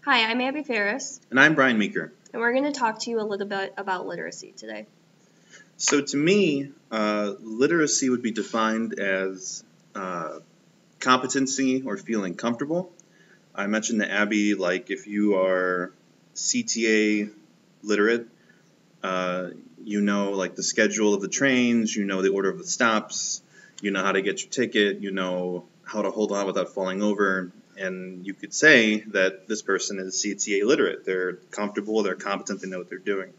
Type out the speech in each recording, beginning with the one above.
Hi, I'm Abby Ferris, And I'm Brian Meeker. and we're going to talk to you a little bit about literacy today. So to me, literacy would be defined as competency or feeling comfortable. I mentioned to Abby, like if you are CTA literate, you know like the schedule of the trains, you know the order of the stops, you know how to get your ticket, you know how to hold on without falling over, and you could say that this person is CTA literate. They're comfortable, they're competent, they know what they're doing.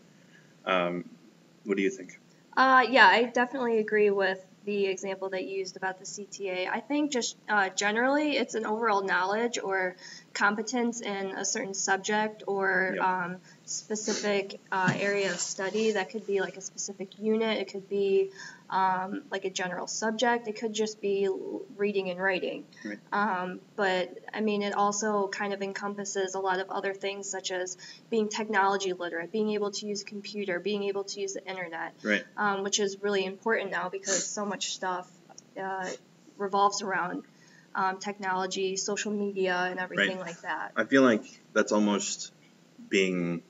What do you think? Yeah, I definitely agree with the example that you used about the CTA. I think just generally it's an overall knowledge or competence in a certain subject or Yep. specific area of study. That could be like a specific unit. It could be like a general subject. It could just be reading and writing. Right. But I mean, it also kind of encompasses a lot of other things such as being technology literate, being able to use a computer, being able to use the internet, Right. which is really important now because so much stuff revolves around technology, social media, and everything Right. like that. I feel like that's almost being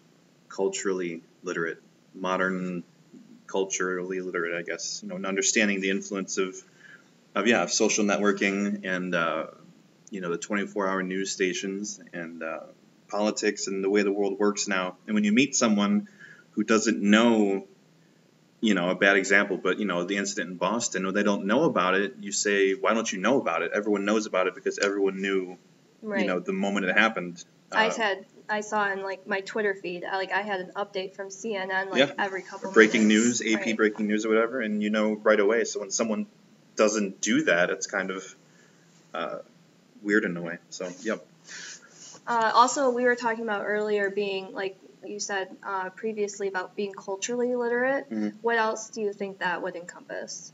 culturally literate, modern culturally literate, I guess. You know, and understanding the influence of social networking and the 24-hour news stations and politics and the way the world works now. And when you meet someone who doesn't know, a bad example, but the incident in Boston, when they don't know about it, you say, why don't you know about it? Everyone knows about it because everyone knew, Right. the moment it happened. I saw in like my Twitter feed, I had an update from CNN Yeah. every couple breaking minutes. news, AP Right. breaking news or whatever, and you know right away. So when someone doesn't do that, it's kind of weird in a way. So, yep. Also, we were talking about earlier being, like you said previously, about being culturally literate. Mhm. What else do you think that would encompass?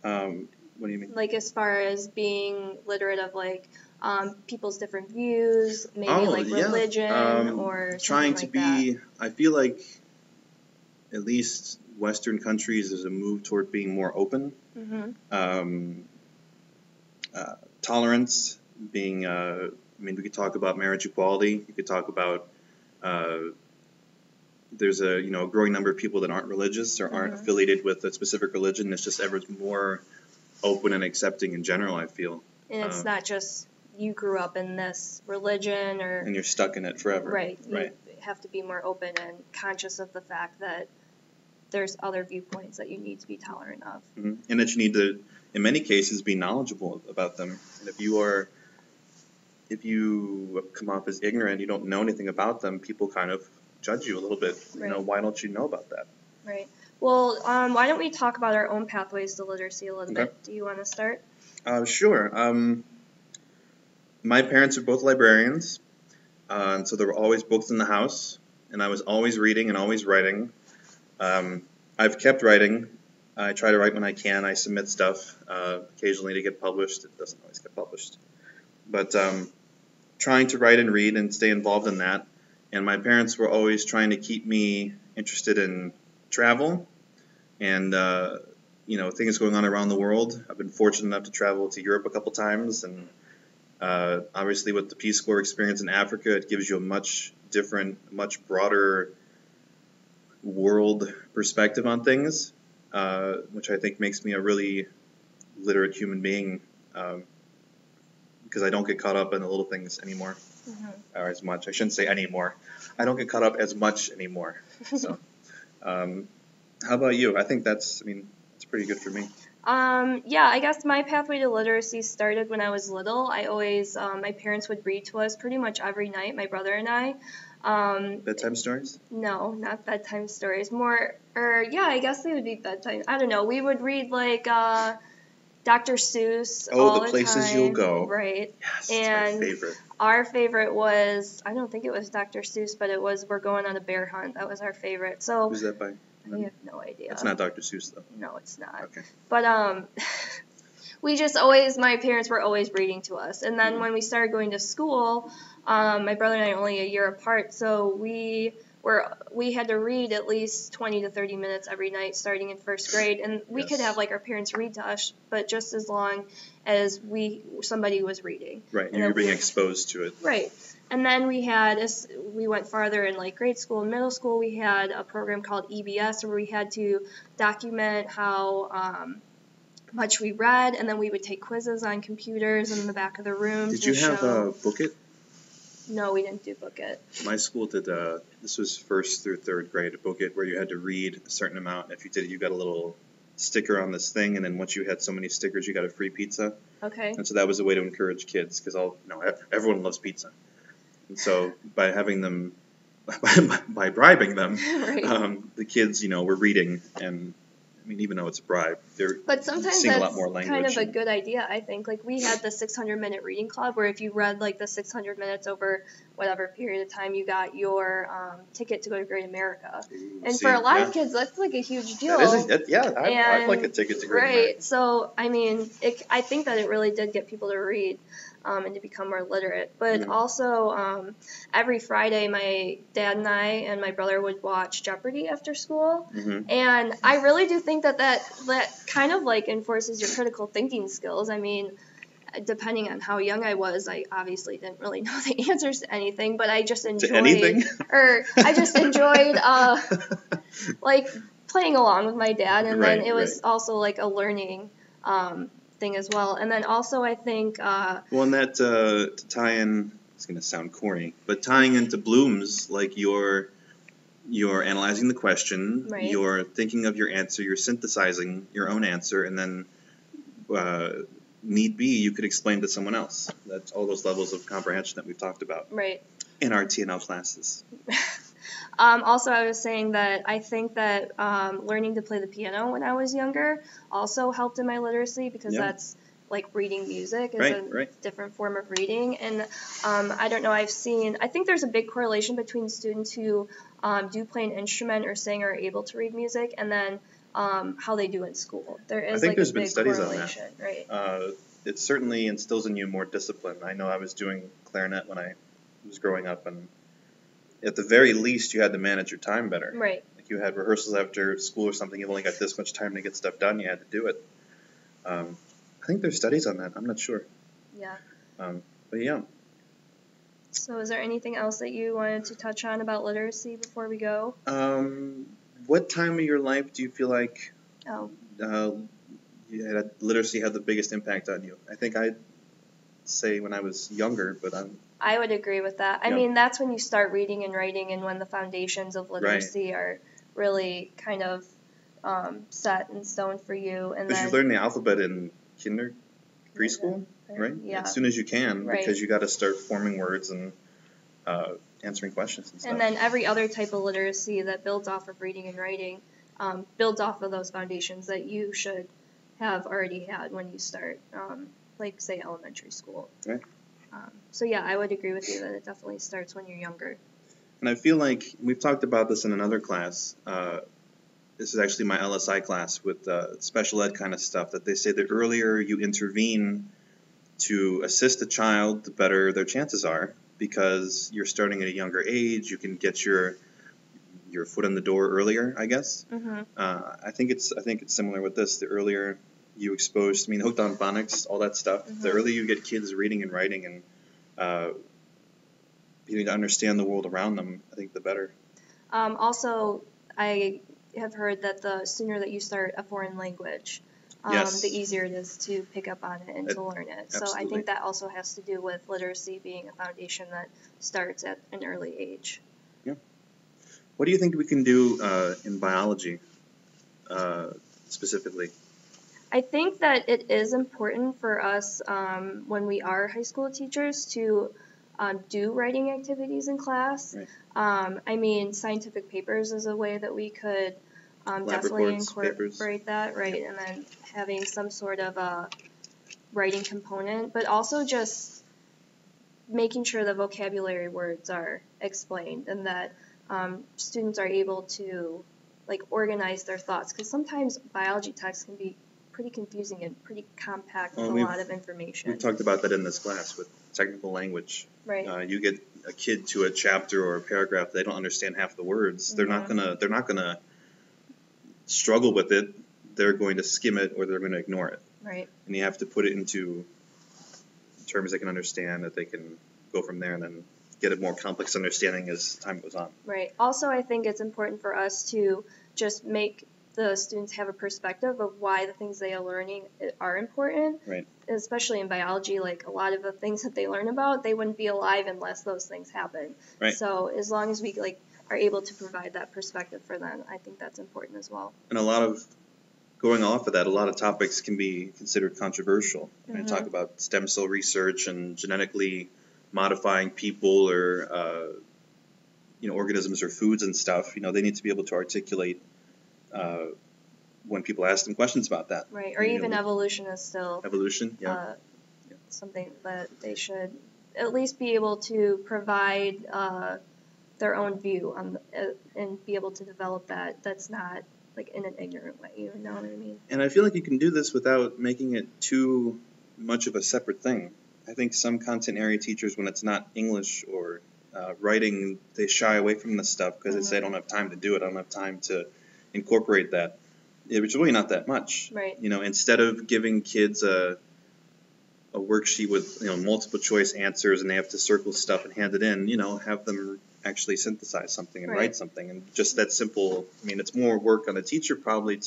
What do you mean? Like as far as being literate of like people's different views, maybe like Yeah. religion or Trying something to like that. be, I feel like at least Western countries is a move toward being more open. Mm-hmm. Tolerance, being, we could talk about marriage equality. You could talk about there's a growing number of people that aren't religious or aren't affiliated with a specific religion. It's just ever more open and accepting in general, I feel. And it's not just you grew up in this religion and you're stuck in it forever. Right. Right. You have to be more open and conscious of the fact that there's other viewpoints that you need to be tolerant of. Mm-hmm. And that you need to, in many cases, be knowledgeable about them. And if you come off as ignorant, you don't know anything about them, people kind of judge you a little bit. Right. Why don't you know about that? Right. Well, why don't we talk about our own pathways to literacy a little Okay. bit? Do you want to start? Sure. My parents are both librarians, and so there were always books in the house, and I was always reading and always writing. I've kept writing. I try to write when I can. I submit stuff occasionally to get published. It doesn't always get published. But trying to write and read and stay involved in that. And my parents were always trying to keep me interested in travel and things going on around the world. I've been fortunate enough to travel to Europe a couple times, and obviously with the Peace Corps experience in Africa, it gives you a much different, much broader world perspective on things, which I think makes me a really literate human being, because I don't get caught up in the little things anymore, or as much. I shouldn't say anymore. I don't get caught up as much anymore. So, how about you? I think it's pretty good for me. Yeah, I guess my pathway to literacy started when I was little. I always, my parents would read to us pretty much every night, my brother and I. Bedtime stories? No, not bedtime stories. I guess they would be bedtime. I don't know. We would read like Dr. Seuss all the time. The Places You'll Go. Right. Yes, and my favorite. Our favorite was, I don't think it was Dr. Seuss, but it was We're Going on a Bear Hunt. That was our favorite. So who's that by? I have no idea. It's not Dr. Seuss, though. No, it's not. Okay. But my parents were always reading to us. And then when we started going to school, my brother and I are only a year apart, so we where we had to read at least 20 to 30 minutes every night starting in first grade, and we could have like our parents read to us, but just as long as somebody was reading. Right, and you're being exposed to it. Right. And then as we went farther in like grade school and middle school, we had a program called EBS where we had to document how much we read, and then we would take quizzes on computers in the back of the room. Did you have a book it? No, we didn't do book it. My school did, this was first through third grade, a book it where you had to read a certain amount. If you did it, you got a little sticker on this thing, and then once you had so many stickers, you got a free pizza. Okay. And so that was a way to encourage kids, because everyone loves pizza. And so by having them, by bribing them, right. The kids, were reading, and I mean, even though it's a bribe, they're sometimes seeing that's a lot more language. Kind of a good idea, I think. Like, we had the 600-minute reading club, where if you read like the 600 minutes over whatever period of time, you got your ticket to go to Great America. Ooh, and for a lot of kids, that's like a huge deal. I'd like a ticket to Great America. Right. So I mean, I think that it really did get people to read. And to become more literate. But also, every Friday, my dad and I and my brother would watch Jeopardy after school. Mm-hmm. And I really do think that kind of like enforces your critical thinking skills. I mean, depending on how young I was, I obviously didn't really know the answers to anything, but I just enjoyed, like playing along with my dad, and then it was also like a learning thing as well. And then also I think and that to tie in, it's going to sound corny, but tying into Bloom's, like you're analyzing the question, you're thinking of your answer, you're synthesizing your own answer, and then need be, you could explain to someone else. That's all those levels of comprehension that we've talked about in our T&L classes. Also, I was saying that I think that learning to play the piano when I was younger also helped in my literacy, because that's like reading music is a different form of reading. And I don't know, I think there's a big correlation between students who do play an instrument or sing or are able to read music, and then how they do in school. There is there's a been big studies correlation, on that. Right? It certainly instills in you more discipline. I know I was doing clarinet when I was growing up, and at the very least, you had to manage your time better. Right. Like you had rehearsals after school or something. You've only got this much time to get stuff done. You had to do it. I think there's studies on that. I'm not sure. Yeah. But yeah. So is there anything else that you wanted to touch on about literacy before we go? What time of your life do you feel like literacy had the biggest impact on you? I think I'd say when I was younger, but I would agree with that. I mean, that's when you start reading and writing, and when the foundations of literacy are really kind of set in stone for you. And because you learn the alphabet in preschool, right? Yeah. As soon as you can, because you got to start forming words and answering questions and stuff. And then every other type of literacy that builds off of reading and writing builds off of those foundations that you should have already had when you start, like, say, elementary school. Right. So, yeah, I would agree with you that it definitely starts when you're younger. And I feel like we've talked about this in another class. This is actually my LSI class with special ed kind of stuff, that they say the earlier you intervene to assist a child, the better their chances are, because you're starting at a younger age. You can get your foot in the door earlier, I guess. Mm-hmm. I think it's similar with this. The earlier you expose, hooked on phonics, all that stuff. Mm-hmm. The earlier you get kids reading and writing and beginning to understand the world around them, I think the better. Also, I have heard that the sooner that you start a foreign language, the easier it is to pick up on it and to learn it. So I think that also has to do with literacy being a foundation that starts at an early age. Yeah. What do you think we can do in biology specifically? I think that it is important for us when we are high school teachers to do writing activities in class. Right. Scientific papers is a way that we could definitely incorporate that, right? And then having some sort of a writing component, but also just making sure the vocabulary words are explained and that students are able to organize their thoughts, because sometimes biology texts can be pretty confusing and pretty compact with a lot of information. We've talked about that in this class with technical language. Right. You get a kid to a chapter or a paragraph, they don't understand half the words. They're not gonna struggle with it. They're going to skim it or they're going to ignore it. Right. And you have to put it into terms they can understand, that they can go from there and then get a more complex understanding as time goes on. Right. Also, I think it's important for us to just make the students have a perspective of why the things they are learning are important. Right. Especially in biology, like a lot of the things that they learn about, they wouldn't be alive unless those things happen. Right. So as long as we are able to provide that perspective for them, I think that's important as well. And going off of that, a lot of topics can be considered controversial. I talk about stem cell research and genetically modifying people or organisms or foods and stuff. They need to be able to articulate when people ask them questions about that. Right, or even evolution is still something that they should at least be able to provide their own view on and be able to develop that. That's not like in an ignorant way, you know what I mean? And I feel like you can do this without making it too much of a separate thing. I think some content area teachers, when it's not English or writing, they shy away from this stuff because they say, I don't have time to do it. I don't have time to incorporate that. It's really not that much. Right. Instead of giving kids a worksheet with multiple choice answers and they have to circle stuff and hand it in, have them actually synthesize something and write something. And just that simple, it's more work on the teacher probably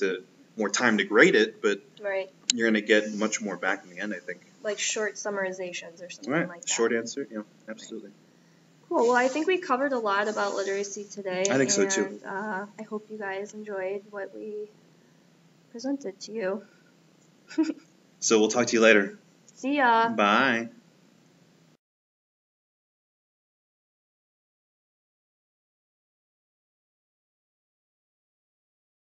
more time to grade it, but you're going to get much more back in the end, I think. Like short summarizations or something like that. Short answer, absolutely. Cool. Well, I think we covered a lot about literacy today. I think so too. I hope you guys enjoyed what we presented to you. So we'll talk to you later. See ya. Bye.